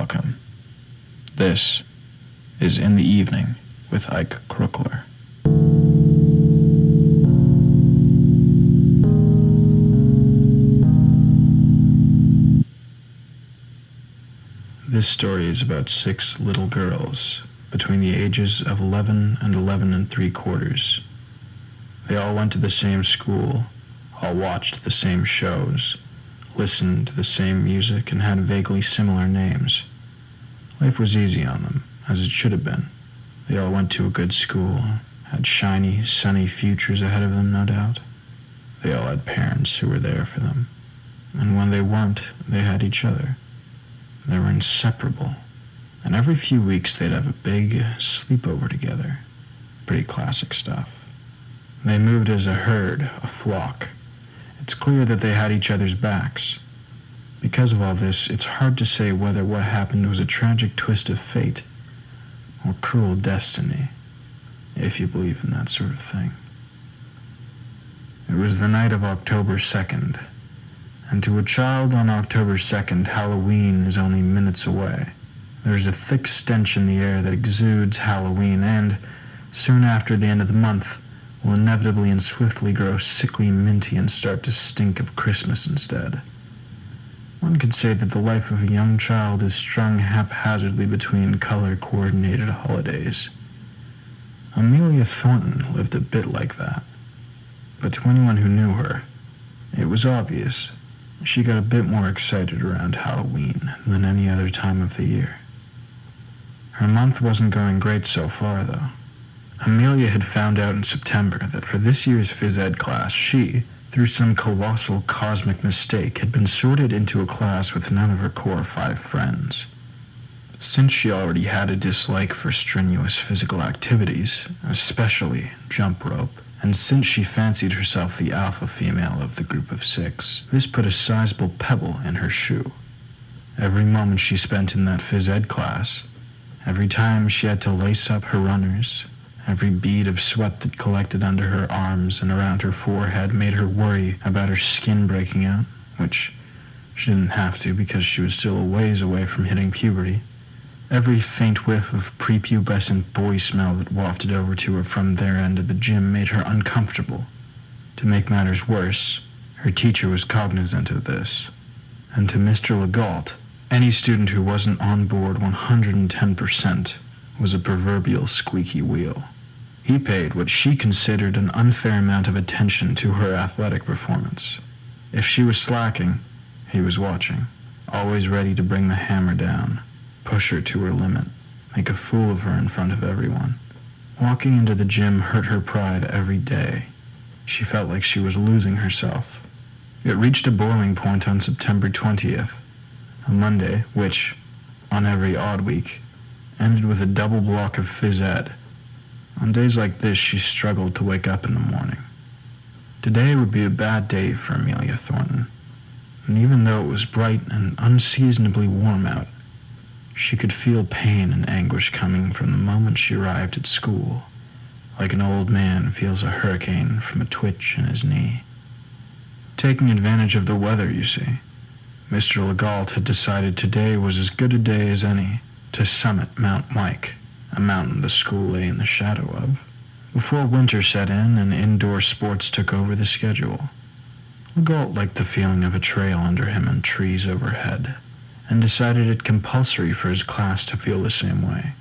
welcome. This is In the Evening with Ike Kruchler. This story is about 6 little girls between the ages of 11 and 11 3/4. They all went to the same school, all watched the same shows, listened to the same music, and had vaguely similar names. Life was easy on them, as it should have been. They all went to a good school, had shiny, sunny futures ahead of them, no doubt. They all had parents who were there for them. And when they weren't, they had each other. They were inseparable. And every few weeks they'd have a big sleepover together. Pretty classic stuff. They moved as a herd, a flock. It's clear that they had each other's backs. Because of all this, it's hard to say whether what happened was a tragic twist of fate or cruel destiny, if you believe in that sort of thing. It was the night of October 2nd, and to a child on October 2nd, Halloween is only minutes away. There's a thick stench in the air that exudes Halloween, and soon after the end of the month, will inevitably and swiftly grow sickly minty and start to stink of Christmas instead. One could say that the life of a young child is strung haphazardly between color-coordinated holidays. Amelia Thornton lived a bit like that. But to anyone who knew her, it was obvious she got a bit more excited around Halloween than any other time of the year. Her month wasn't going great so far, though. Amelia had found out in September that for this year's phys ed class, she, through some colossal cosmic mistake, had been sorted into a class with none of her core 5 friends. Since she already had a dislike for strenuous physical activities, especially jump rope, and since she fancied herself the alpha female of the group of 6, this put a sizable pebble in her shoe. Every moment she spent in that phys ed class, every time she had to lace up her runners, every bead of sweat that collected under her arms and around her forehead made her worry about her skin breaking out, which she didn't have to because she was still a ways away from hitting puberty. Every faint whiff of prepubescent boy smell that wafted over to her from their end of the gym made her uncomfortable. To make matters worse, her teacher was cognizant of this. And to Mr. Legault, any student who wasn't on board 110% was a proverbial squeaky wheel. He paid what she considered an unfair amount of attention to her athletic performance. If she was slacking, he was watching, always ready to bring the hammer down, push her to her limit, make a fool of her in front of everyone. Walking into the gym hurt her pride every day. She felt like she was losing herself. It reached a boiling point on September 20th, a Monday which, on every odd week, ended with a double block of phys ed. On days like this, she struggled to wake up in the morning. Today would be a bad day for Amelia Thornton, and even though it was bright and unseasonably warm out, she could feel pain and anguish coming from the moment she arrived at school, like an old man feels a hurricane from a twitch in his knee. Taking advantage of the weather, you see, Mr. Legault had decided today was as good a day as any to summit Mount Mike, a mountain the school lay in the shadow of, before winter set in and indoor sports took over the schedule. Legault liked the feeling of a trail under him and trees overhead, and decided it compulsory for his class to feel the same way.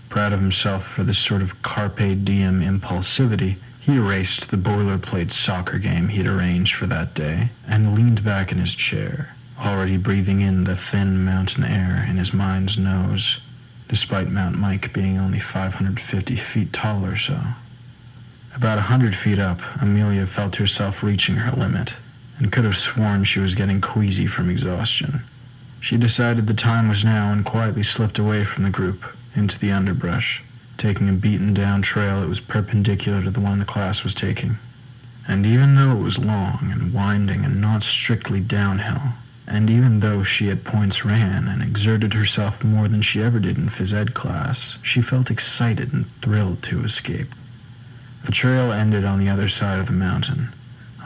Proud of himself for this sort of carpe diem impulsivity, he erased the boilerplate soccer game he'd arranged for that day and leaned back in his chair, already breathing in the thin mountain air in his mind's nose, despite Mount Mike being only 550 feet tall or so. About 100 feet up, Amelia felt herself reaching her limit, and could have sworn she was getting queasy from exhaustion. She decided the time was now and quietly slipped away from the group, into the underbrush, taking a beaten-down trail that was perpendicular to the one the class was taking. And even though it was long and winding and not strictly downhill, and even though she at points ran and exerted herself more than she ever did in phys ed class, she felt excited and thrilled to escape. The trail ended on the other side of the mountain,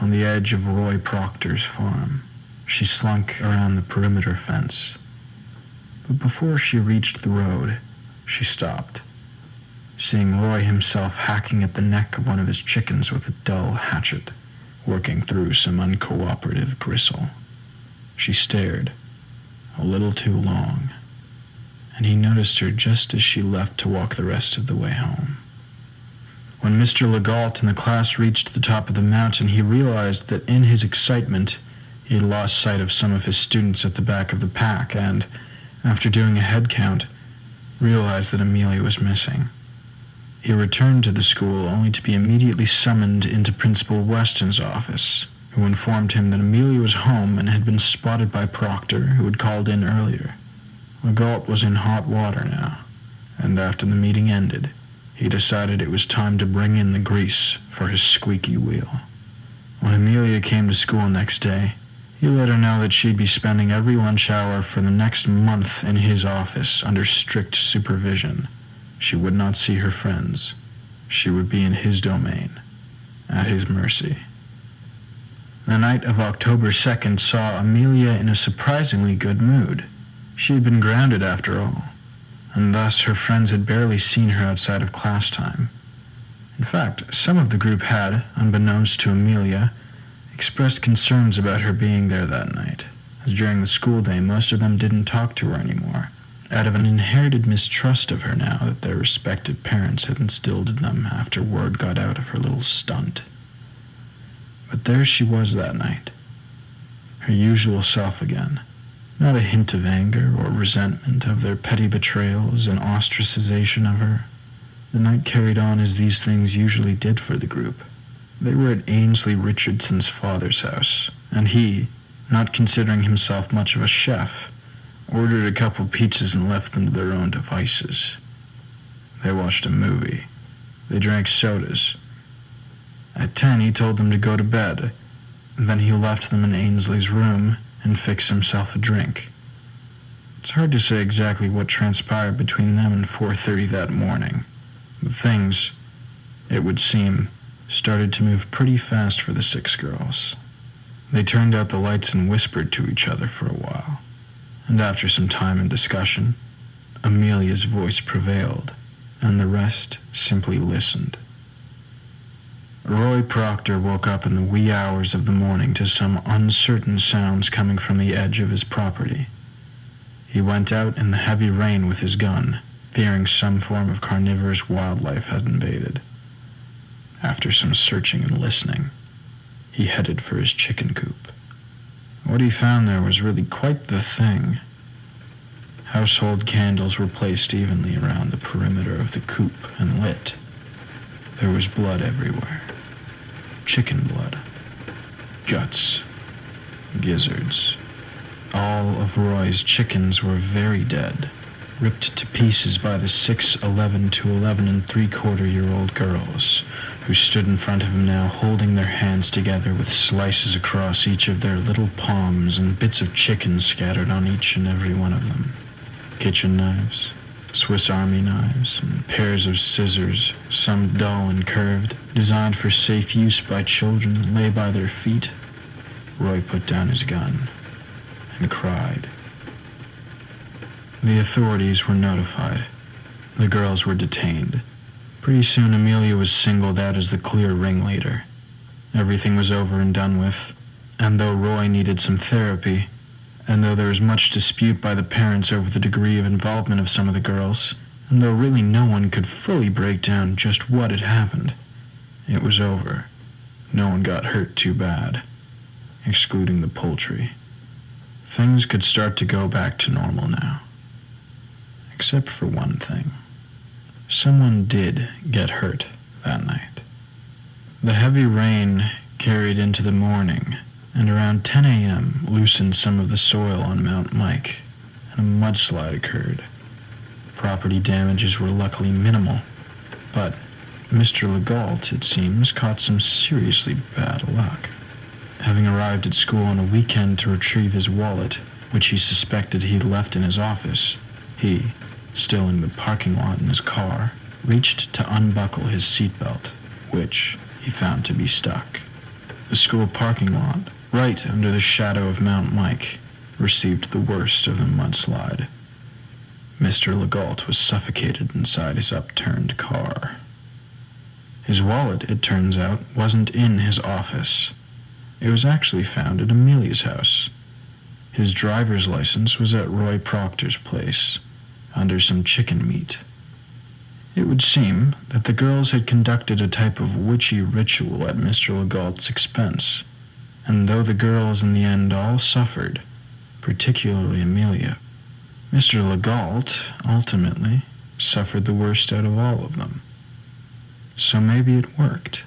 on the edge of Roy Proctor's farm. She slunk around the perimeter fence. But before she reached the road, she stopped, seeing Roy himself hacking at the neck of one of his chickens with a dull hatchet, working through some uncooperative gristle. She stared, a little too long, and he noticed her just as she left to walk the rest of the way home. When Mr. Legault and the class reached the top of the mountain, he realized that in his excitement he had lost sight of some of his students at the back of the pack and, after doing a head count, realized that Amelia was missing. He returned to the school only to be immediately summoned into Principal Weston's office, who informed him that Amelia was home and had been spotted by Proctor, who had called in earlier. Legault was in hot water now, and after the meeting ended, he decided it was time to bring in the grease for his squeaky wheel. When Amelia came to school next day, he let her know that she'd be spending every lunch hour for the next month in his office under strict supervision. She would not see her friends. She would be in his domain, at his mercy. The night of October 2nd saw Amelia in a surprisingly good mood. She had been grounded after all, and thus her friends had barely seen her outside of class time. In fact, some of the group had, unbeknownst to Amelia, expressed concerns about her being there that night, as during the school day most of them didn't talk to her anymore, out of an inherited mistrust of her now that their respective parents had instilled in them after word got out of her little stunt. But there she was that night, her usual self again. Not a hint of anger or resentment of their petty betrayals and ostracization of her. The night carried on as these things usually did for the group. They were at Ainsley Richardson's father's house, and he, not considering himself much of a chef, ordered a couple pizzas and left them to their own devices. They watched a movie. They drank sodas. At 10, he told them to go to bed, and then he left them in Ainsley's room and fixed himself a drink. It's hard to say exactly what transpired between them and 4:30 that morning, but things, it would seem, started to move pretty fast for the 6 girls. They turned out the lights and whispered to each other for a while, and after some time and discussion, Amelia's voice prevailed, and the rest simply listened. Roy Proctor woke up in the wee hours of the morning to some uncertain sounds coming from the edge of his property. He went out in the heavy rain with his gun, fearing some form of carnivorous wildlife had invaded. After some searching and listening, he headed for his chicken coop. What he found there was really quite the thing. Household candles were placed evenly around the perimeter of the coop and lit. There was blood everywhere. Chicken blood. Guts. Gizzards. All of Roy's chickens were very dead, ripped to pieces by the 6, 11 to 11 3/4-year-old girls, who stood in front of him now holding their hands together with slices across each of their little palms and bits of chicken scattered on each and every one of them. Kitchen knives, Swiss Army knives, and pairs of scissors, some dull and curved, designed for safe use by children, lay by their feet. Roy put down his gun and cried. The authorities were notified. The girls were detained. Pretty soon Amelia was singled out as the clear ringleader. Everything was over and done with, and though Roy needed some therapy, and though there was much dispute by the parents over the degree of involvement of some of the girls, and though really no one could fully break down just what had happened, it was over. No one got hurt too bad, excluding the poultry. Things could start to go back to normal now. Except for one thing. Someone did get hurt that night. The heavy rain carried into the morning, and around 10 a.m. loosened some of the soil on Mount Mike, and a mudslide occurred. Property damages were luckily minimal, but Mr. Legault, it seems, caught some seriously bad luck. Having arrived at school on a weekend to retrieve his wallet, which he suspected he had left in his office, he, still in the parking lot in his car, reached to unbuckle his seatbelt, which he found to be stuck. The school parking lot, right under the shadow of Mount Mike, received the worst of the mudslide. Mr. Legault was suffocated inside his upturned car. His wallet, it turns out, wasn't in his office. It was actually found at Amelia's house. His driver's license was at Roy Proctor's place, under some chicken meat. It would seem that the girls had conducted a type of witchy ritual at Mr. Legault's expense, and though the girls in the end all suffered, particularly Amelia, Mr. Legault ultimately suffered the worst out of all of them. So maybe it worked,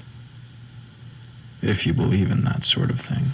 if you believe in that sort of thing.